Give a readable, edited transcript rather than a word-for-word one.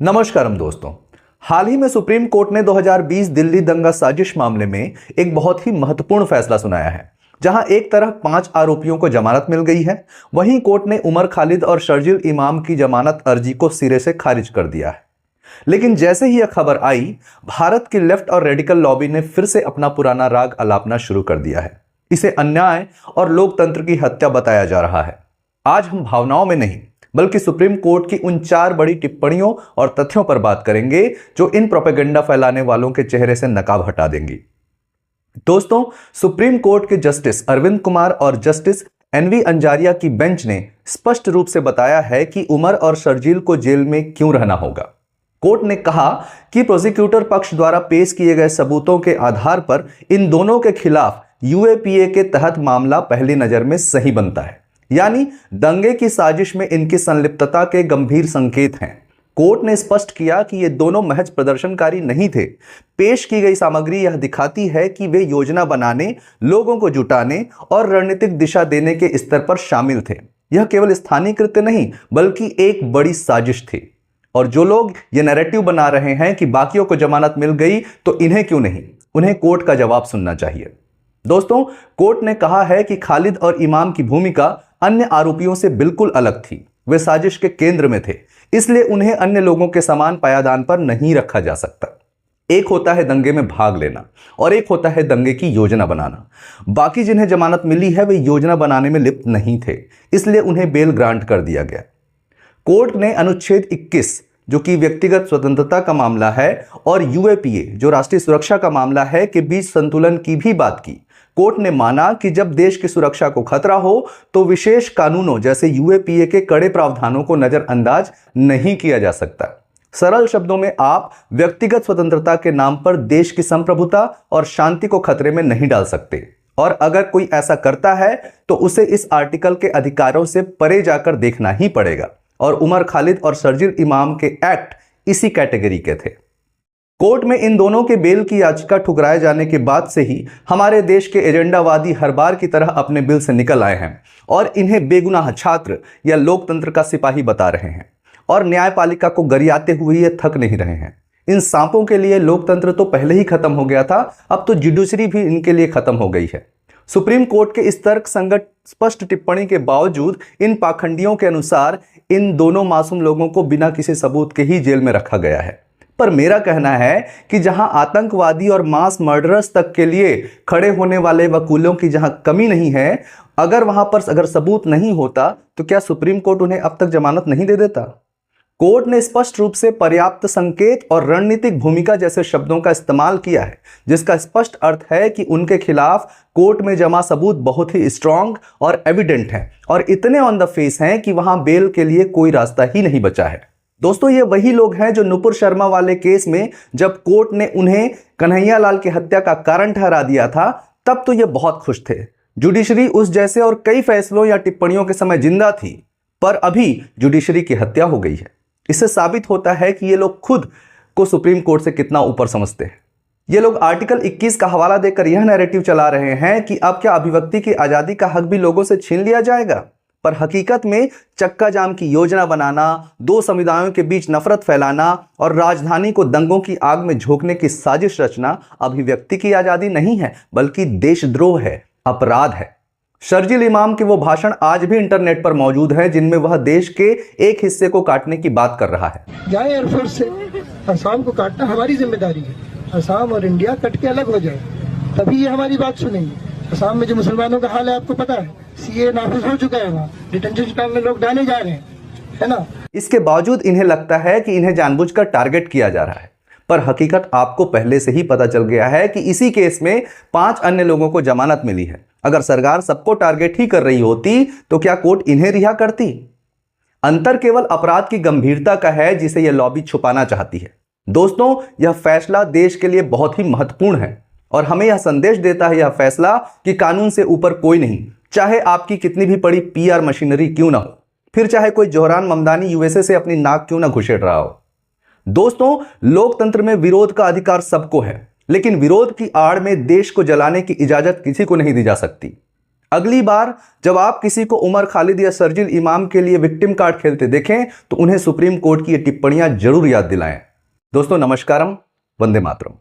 नमस्कारम दोस्तों। हाल ही में supreme court ने 2020 दिल्ली दंगा साजिश मामले में एक बहुत ही महत्वपूर्ण फैसला सुनाया है, जहां एक तरफ 5 आरोपियों को जमानत मिल गई है, वहीं कोर्ट ने उमर खालिद और शर्जील इमाम की जमानत अर्जी को सिरे से खारिज कर दिया है। लेकिन जैसे ही यह खबर आई, भारत की लेफ्ट और रेडिकल लॉबी ने फिर से अपना पुराना राग अलापना शुरू कर दिया है। इसे अन्याय और लोकतंत्र की हत्या बताया जा रहा है। आज हम भावनाओं में नहीं बल्कि सुप्रीम कोर्ट की उन 4 बड़ी टिप्पणियों और तथ्यों पर बात करेंगे जो इन प्रोपेगेंडा फैलाने वालों के चेहरे से नकाब हटा देंगी। दोस्तों, सुप्रीम कोर्ट के जस्टिस अरविंद कुमार और जस्टिस एनवी अंजारिया की बेंच ने स्पष्ट रूप से बताया है कि उमर और शर्जील को जेल में क्यों रहना होगा। कोर्ट ने कहा कि प्रोसिक्यूटर पक्ष द्वारा पेश किए गए सबूतों के आधार पर इन दोनों के खिलाफ यूएपीए के तहत मामला पहली नजर में सही बनता है, यानी दंगे की साजिश में इनकी संलिप्तता के गंभीर संकेत हैं। कोर्ट ने स्पष्ट किया कि ये दोनों महज प्रदर्शनकारी नहीं थे। पेश की गई सामग्री यह दिखाती है कि वे योजना बनाने, लोगों को जुटाने और रणनीतिक दिशा देने के स्तर पर शामिल थे। यह केवल स्थानीय कृत्य नहीं बल्कि एक बड़ी साजिश थी। और जो लोग ये नैरेटिव बना रहे हैं कि बाकियों को जमानत मिल गई तो इन्हें क्यों नहीं, उन्हें कोर्ट का जवाब सुनना चाहिए। दोस्तों, कोर्ट ने कहा है कि खालिद और इमाम की भूमिका अन्य आरोपियों से बिल्कुल अलग थी। वे साजिश के केंद्र में थे, इसलिए उन्हें अन्य लोगों के समान पायादान पर नहीं रखा जा सकता। एक होता है दंगे में भाग लेना और एक होता है दंगे की योजना बनाना। बाकी जिन्हें जमानत मिली है वे योजना बनाने में लिप्त नहीं थे, इसलिए उन्हें बेल ग्रांट कर दिया गया। कोर्ट ने अनुच्छेद 21 जो कि व्यक्तिगत स्वतंत्रता का मामला है और यूएपीए जो राष्ट्रीय सुरक्षा का मामला है के बीच संतुलन की भी बात की। कोर्ट ने माना कि जब देश की सुरक्षा को खतरा हो तो विशेष कानूनों जैसे यूएपीए के कड़े प्रावधानों को नजरअंदाज नहीं किया जा सकता। सरल शब्दों में, आप व्यक्तिगत स्वतंत्रता के नाम पर देश की संप्रभुता और शांति को खतरे में नहीं डाल सकते, और अगर कोई ऐसा करता है तो उसे इस आर्टिकल के अधिकारों से परे जाकर देखना ही पड़ेगा। और उमर खालिद और शर्जील इमाम के एक्ट इसी कैटेगरी के थे। कोर्ट में इन दोनों के बेल की याचिका ठुकराए जाने के बाद से ही हमारे देश के एजेंडावादी हर बार की तरह अपने बिल से निकल आए हैं और इन्हें बेगुनाह छात्र या लोकतंत्र का सिपाही बता रहे हैं, और न्यायपालिका को गरियाते हुए ये थक नहीं रहे हैं। इन सांपों के लिए लोकतंत्र तो पहले ही खत्म हो गया था, अब तो जुडिशरी भी इनके लिए खत्म हो गई है। सुप्रीम कोर्ट के इस तर्क संगत स्पष्ट टिप्पणी के बावजूद इन पाखंडियों के अनुसार इन दोनों मासूम लोगों को बिना किसी सबूत के ही जेल में रखा गया है। पर मेरा कहना है कि जहां आतंकवादी और मास मर्डरर्स तक के लिए खड़े होने वाले वकीलों की जहां कमी नहीं है, अगर सबूत नहीं होता तो क्या सुप्रीम कोर्ट उन्हें अब तक जमानत नहीं दे देता? कोर्ट ने स्पष्ट रूप से पर्याप्त संकेत और रणनीतिक भूमिका जैसे शब्दों का इस्तेमाल किया है, जिसका स्पष्ट अर्थ है कि उनके खिलाफ कोर्ट में जमा सबूत बहुत ही स्ट्रांग और एविडेंट हैं और इतने ऑन द फेस हैं कि वहां बेल के लिए कोई रास्ता ही नहीं बचा है। दोस्तों, ये वही लोग हैं जो नुपुर शर्मा वाले केस में जब कोर्ट ने उन्हें कन्हैया लाल की हत्या का कारण ठहरा दिया था, तब तो ये बहुत खुश थे। जुडिशरी उस जैसे और कई फैसलों या टिप्पणियों के समय जिंदा थी, पर अभी जुडिशरी की हत्या हो गई है। इससे साबित होता है कि ये लोग खुद को सुप्रीम कोर्ट से कितना ऊपर समझते हैं। ये लोग आर्टिकल 21 का हवाला देकर यह नैरेटिव चला रहे हैं कि अब क्या अभिव्यक्ति की आजादी का हक भी लोगों से छीन लिया जाएगा। पर हकीकत में चक्का जाम की योजना बनाना, दो समुदायों के बीच नफरत फैलाना और राजधानी को दंगों की आग में झोंकने की साजिश रचना अभिव्यक्ति की आजादी नहीं है बल्कि देशद्रोह है, अपराध है। शर्जील इमाम के वो भाषण आज भी इंटरनेट पर मौजूद हैं जिनमें वह देश के एक हिस्से को काटने की बात कर रहा है। जाए एयरफोर्स से असम को काटना हमारी जिम्मेदारी है। असम और इंडिया कट के अलग हो जाए, तभी ये हमारी बात सुनेंगे। असम में जो मुसलमानों का हाल है आपको पता है, सीए नाफिज हो चुका है, वहाँ डिटेंशन कैंप में लोग डाले जा रहे हैं, है ना। इसके बावजूद इन्हें लगता है कि इन्हें जानबूझकर टारगेट किया जा रहा है, पर हकीकत आपको पहले से ही पता चल गया है कि इसी केस में 5 अन्य लोगों को जमानत मिली है। अगर सरकार सबको टारगेट ही कर रही होती तो क्या कोर्ट इन्हें रिहा करती? अंतर केवल अपराध की गंभीरता का है जिसे यह लॉबी छुपाना चाहती है। दोस्तों, यह फैसला देश के लिए बहुत ही महत्वपूर्ण है और हमें यह संदेश देता है यह फैसला कि कानून से ऊपर कोई नहीं, चाहे आपकी कितनी भी बड़ी पीआर मशीनरी क्यों ना हो, फिर चाहे कोई जोहरान ममदानी यूएसए से अपनी नाक क्यों ना घुसेड़ रहा हो। दोस्तों, लोकतंत्र में विरोध का अधिकार सबको है, लेकिन विरोध की आड़ में देश को जलाने की इजाजत किसी को नहीं दी जा सकती। अगली बार जब आप किसी को उमर खालिद या शर्जील इमाम के लिए विक्टिम कार्ड खेलते देखें तो उन्हें सुप्रीम कोर्ट की ये टिप्पणियां जरूर याद दिलाएं। दोस्तों नमस्कारम, वंदे मातरम।